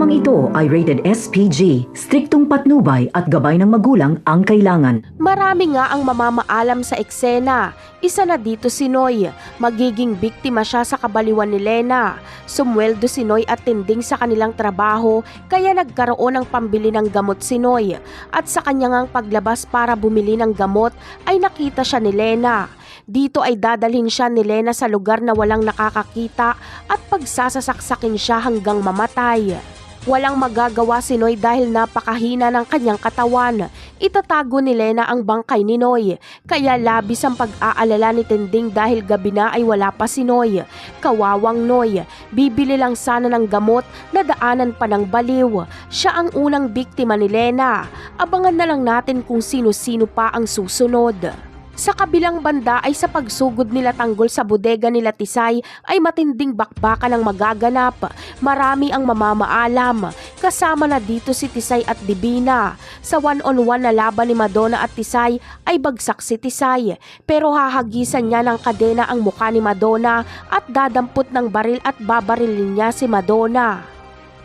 Programang ito ay rated SPG, striktong patnubay at gabay ng magulang ang kailangan. Marami nga ang mamamaalam sa eksena. Isa na dito si Noy. Magiging biktima siya sa kabaliwan ni Lena. Sumweldo si Noy at tinding sa kanilang trabaho kaya nagkaroon ng pambili ng gamot si Noy. At sa kanyang paglabas para bumili ng gamot ay nakita siya ni Lena. Dito ay dadalhin siya ni Lena sa lugar na walang nakakakita at pagsasasaksakin siya hanggang mamatay. Walang magagawa si Noy dahil napakahina ng kanyang katawan. Itatago ni Lena ang bangkay ni Noy. Kaya labis ang pag-aalala ni Tinding dahil gabi na ay wala pa si Noy. Kawawang Noy, bibili lang sana ng gamot na daanan pa ng baliw. Siya ang unang biktima ni Lena. Abangan na lang natin kung sino-sino pa ang susunod. Sa kabilang banda ay sa pagsugod nila Tanggol sa bodega nila Tisay ay matinding bakbakan ang magaganap. Marami ang mamamaalam. Kasama na dito si Tisay at Divina. Sa one-on-one na laban ni Madonna at Tisay ay bagsak si Tisay. Pero hahagisan niya ng kadena ang mukha ni Madonna at dadampot ng baril at babarilin niya si Madonna.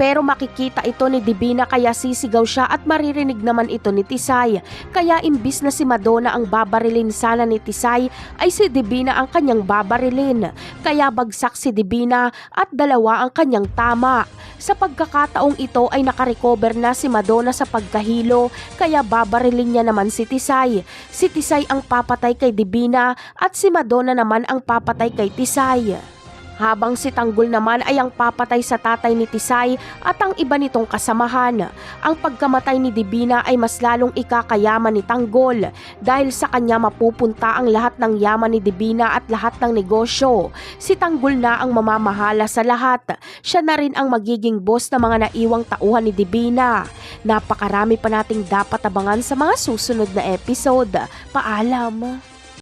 Pero makikita ito ni Divina kaya sisigaw siya at maririnig naman ito ni Tisay. Kaya imbis na si Madonna ang babarilin sana ni Tisay ay si Divina ang kanyang babarilin. Kaya bagsak si Divina at dalawa ang kanyang tama. Sa pagkakataong ito ay nakarecover na si Madonna sa pagkahilo kaya babarilin niya naman si Tisay. Si Tisay ang papatay kay Divina at si Madonna naman ang papatay kay Tisay. Habang si Tanggol naman ay ang papatay sa tatay ni Tisay at ang iba nitong kasamahan. Ang pagkamatay ni Divina ay mas lalong ikakayaman ni Tanggol dahil sa kanya mapupunta ang lahat ng yaman ni Divina at lahat ng negosyo. Si Tanggol na ang mamamahala sa lahat. Siya na rin ang magiging boss ng mga naiwang tauhan ni Divina. Napakarami pa nating dapat abangan sa mga susunod na episode. Paalam!